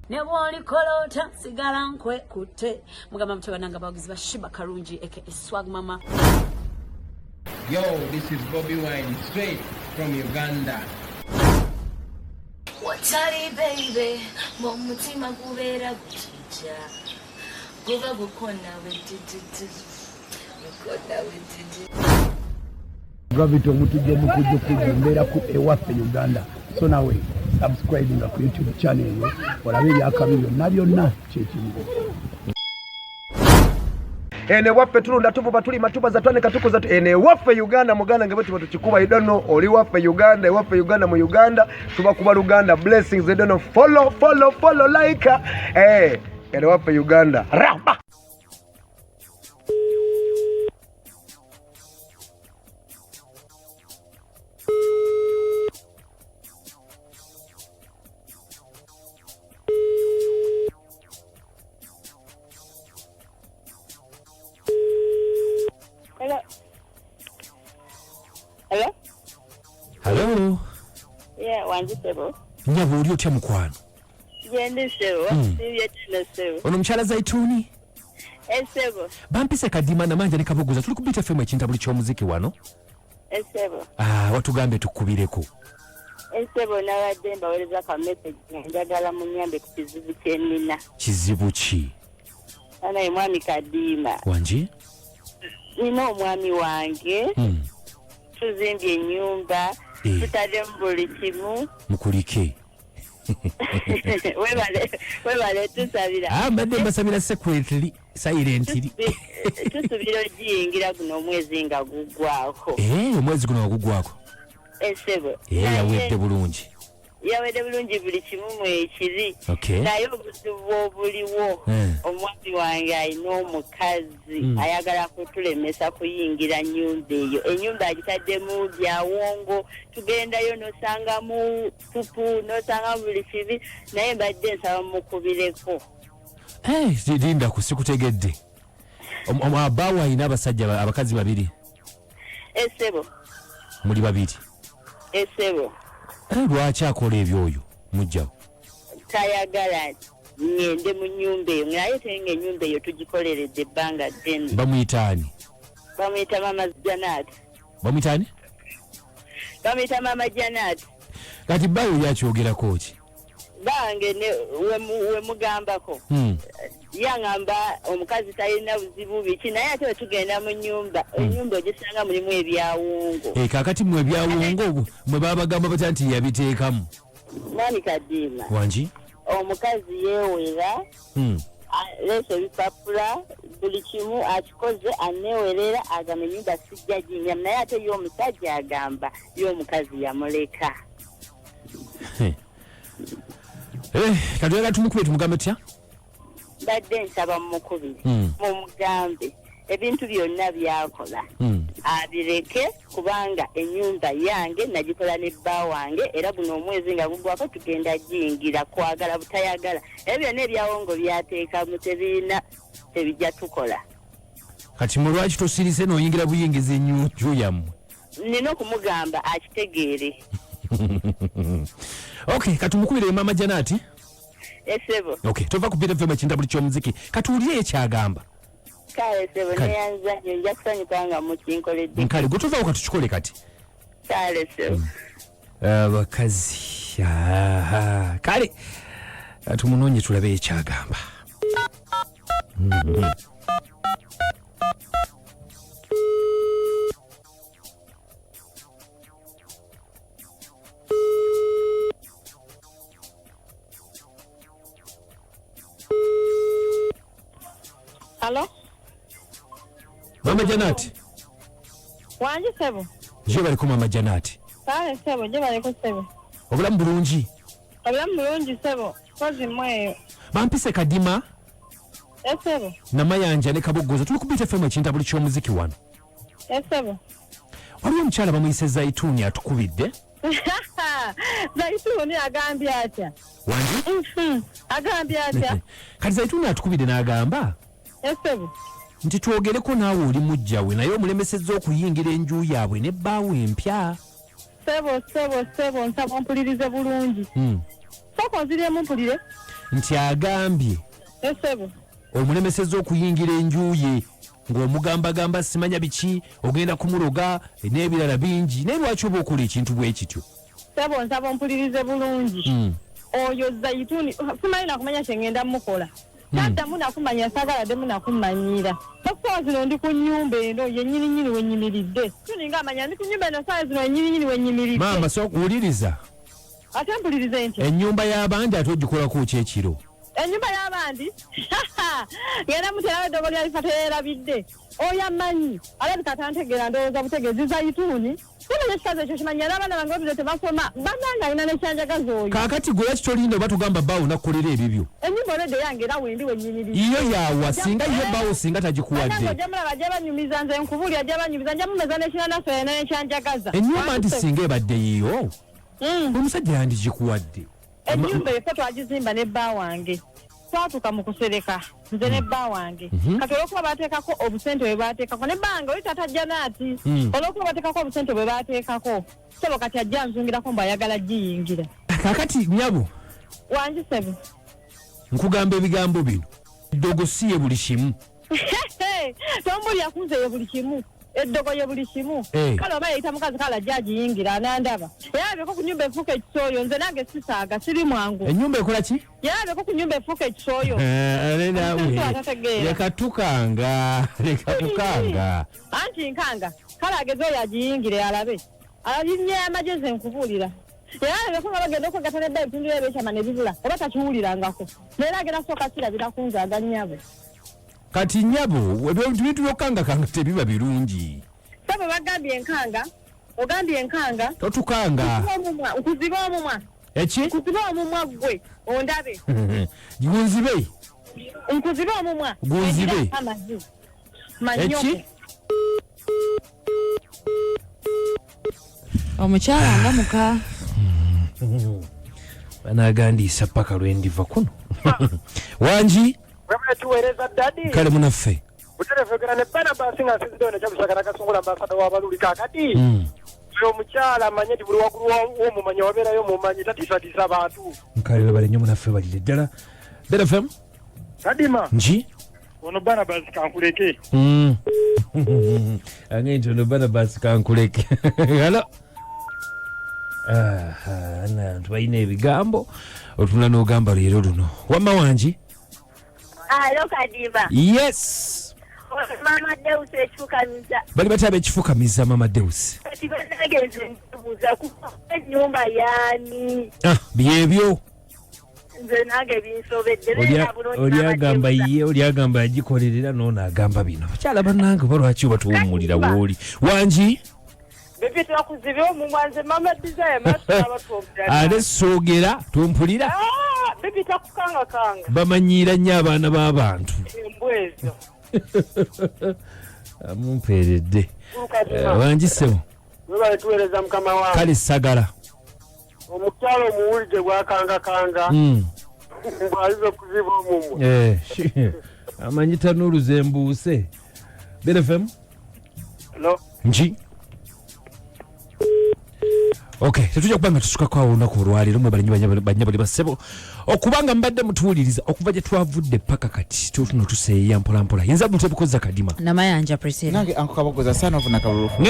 Nebwoli kolota sigala nkwe kute mugamba mutabananga bagizi bashiba karungi aka Swag Mama. Yo, this is Bobby Wine straight from Uganda. Watari baby, mumutima kubera guchicha. Kuva gukona wetiti. Gukona wetiti. Gravity omutuje mukuje kumbera ku ewaffe Uganda. So nawe subscribing ku YouTube channel yo olabe byakabiro nabyonna kyekimu. Ene waffe tulunda tuvuba tuli matuba za twane katuko za ene waffe Uganda muganda ngebe tuba tukikuba I don't know oli waffe Uganda waffe Uganda mu Uganda tuba kuba Uganda blessings I don't know follow like ene waffe Uganda ramba. Hello. Yeah, wanjisebo. Nyabu uli otya mukwano? Yendesebo, sibye tinesebo. Ono mchala Zaituni? Esebo. Bampise kadima na manja ne kabuguza tuli kubita FM ekintabuli ky'omuziki wano. Esebo. Watugambe tukubireko. Esebo nawadde mbaweleza ka message njagala munyambe ku kizibu kyenina. Kizibu ki? Ana mwami kadima. Wanji? Nino omwami wange. Tuzimbye ennyumba. Tutadde buli kimu. Mukulike. Webale tusabira. Mbadde mbasabira secretly, silently. Tusubira ogiyingira guno omwezi nga guggwako. Omwezi guno wagugwako. Esebo. Yawedde bulungi. Yawedde bulungi buli kimu mwekiri. Naye obuzibu obuliwo omwami wange alina omukazi ayagala kutulemesa kuyingira nnyumba eyo. Ennyumba agitaddemu byawongo tugendayo nosanga mu pupu nosanga buli kibi naye mbadde nsaba mukubireko. Linda kusikutegedde. Abawa alina abasajja abakazi babiri. Esebo. Muli babiri. Esebo. Lwaki akola ebyo oyo mujjawo? Tayagala ngende mu nnyumba eyo naye tenge ennyumba eyo tugikoleredde ebbanga ddene. Bamuyita ani? Bamuyita Mama Janat. Bamuyita ani? Bamuyita Mama Janat. Kati bayo yakyogerako ki? Bange we mugambako. Yangamba omukazi talina buzibu biki naye ate tugenda mu nnyumba ennyumba ogisanga mulimu ebyawungo. Kakati mu ebyawungo mwe babagamba batya nti yabiteekamu. Nani kadima. Wanji? Omukazi yeewera. Leso ebipapula buli kimu akikoze aneewerera agamba ennyumba sijja ginya naye ate y'omusajja agamba y'omukazi yamuleka. Katwera tumukube tumugambe tya? Badde nsaba mukubiri mumugambe ebintu byonna byakola abireke kubanga ennyumba yange nagikola ne bba wange era guno omwezi nga gugwako tugenda jiyingira kwagala butayagala ebyo n'ebyawongo byateeka mu tebijja tukola. Kati mulwaki tosirise n'oyingira buyingiza ennyunju yammwe? Nina okumugamba akitegeere. Kati mukubire Mama Janati? Esebo. Tova kupita FM ekintabuli ky'omuziki. Kati uliye ekyagamba. Kale sebo neyanza nja kusanyukanga mu kinkoledde. Nkale gutova kati tukole kati. Kale sebo. Bakazi. Kale tumunoonye tulabe ekyagamba. Hello? Mama Janati. Wanji sebo. Je bali ku Mama Janati. Kale sebo je bali ku sebo. Obulamu bulungi. Obulamu bulungi sebo. Kozi mweyo. Bampise kadima. Esebo. Namayanja ne kabogoza tuli kubita FM ekintabuli ky'omuziki wano. Esebo. Waliwo omukyala bamuyise Zaituni atukubidde. Zaituni agambye atya? Wanji? Agambye atya? Kati Zaituni atukubidde n'agamba? Esebo. Nti twogereko naawe oli mujjawe naye omulemesezza okuyingira enju yaabwe ne bbaawe empya. Sebo nsaba mpulirize bulungi. Soko nziremu mpulire. Nti agambye. Sebo. Omulemeseza okuyingira enjuye ng'omugamba simanya biki ogenda kumuloga n'ebirala bingi naye lwaki oba okola ekintu bwe kityo. Sebo nsaba mpulirize bulungi. Oyo Zaituni simanyi nakumanya kyengenda mukola. Taddamu nakumanya sagala demu nakumanyira. Soko zino ndi ku nnyumba eno yennyini wenyimiridde. Tuninga amanya ndi ku nnyumba eno saa zino yennyini wenyimiridde. Maama sokuwuliriza. Ate mpulirize nti. Ennyumba y'abandi ate ogikolako ki ekiro? Ennyumba y'abandi ngenda muterawe eddogo lyalifa teerabidde oyamanyi alabika tantegeera ndowooza butegeezi Zaituni kimenya ekikazi ekyo kimanya n'abaana bange otuze tebasoma bannanga alina n'ekyanjagazi oyo kaakati gwe lwaki tolinda oba tugamba bbaawo nakkolera ebibyo ennyumba olwedde yange era wendi wenyimiriza iyo yaawa singa ye bbaawo singa tagikuwadde ojja mulaba ajja banyumiza nze nkubuli ajja banyumiza nja mumeza n'ekinanaso yena n'ekyanjagaza ennyumba nti singa ebadde yiyo omusajja yandigikuwadde ennyumba effe twagizimba ne bba wange twatuka mu kusereka nze ne bba wange kati olwokuba bateekako obusente bwe bateekako ne bbange oli tatajja naati olwokuba bateekako obusente bwe bateekako sebo kati ajja nzungirako mbu ayagala giyingira kakati nyabo wangisebe nkugamba ebigambo bino eddogo si ye buli kimu tombuli yakunze ye buli kimu eddogo ye buli kimu kale oba yayita mukazi kale ajja agiyingira anandaba yalabyeko ku nyumba efuuka ekisooyo nze nange sisaaga siri mwangu ennyumba ekola ki yalabyeko ku nyumba efuuka ekisooyo leka tukanga anti nkanga kale ageze oyo agiyingire alabe alinye amagezi nkubuulira yalabyeko nga bagenda okwegata nedda ebitundu ebyekyama ne bibula oba takiwulirangako naye agenda sooka kirabira kunzaaga nnyabo kati nyabo ebintu byokangakanga tebiba birungi sabo bagambye enkanga ogambye enkanga totukanga nkuzibe omumwa eki nkuzibe omumwa gwe ondabe gunzibe nkuzibe omumwa gunzibe eki omukyala nga muka banagandiisa paka lwendiva kuno wangi tuweereza ddadi kale munaffe buterefegera ne Barnabas nga nsinziddewo nekyabisagala kasungula ambasada w'abaluli kaakati oyo omukyala amanye nti buli waggulu w'omumanyi wabeerayo mumanyi tatiisatiisa abantu nkalira bali nnyo munaffe balire ddala BFM kadima nki ono Barnabas kankuleke ange nti ono Barnabas kankuleke halo nantu balina ebigambo otuna n'ogamba leero luno wamma wangi Alo Kadima. Yes. Mama Deus ekifukamiza. Bali bataba ekifukamiza Mama Deus. Kati banageze ntubuza ku nyumba yani. Byebyo. Nze nage binsobedde Olyagamba yagikolerera nona agamba bino. Bakyala bannange balwaki batuwumulira wooli. Wangi? Bibi twakuzibe omumwanze Mama Desire masaba tumpulira. Ale soogera tumpulira. Bibi takukanga. Bamanyira nnyo abaana b'abantu. Embwezo. Amumpeeredde. Wangi ssebo. Webale tuweereza mukama wange. Kale sagala. Omukyalo omuwulire gwakangakanga. Mbwaliza okuziba omumwe. Amanyi tanuuluze embuuse. BFM? Hello? Nki? Okay, tetujja kubanga tusukako awo olunaku olwaleero mwe banyabali bassebo okubanga mbadde mutuwuliriza okuva gye twavudde paka kati tuno tuseeya mpolampola yinza butebukoza kadima namayanja presera nange ankukabogoza sana ofuna kalulufu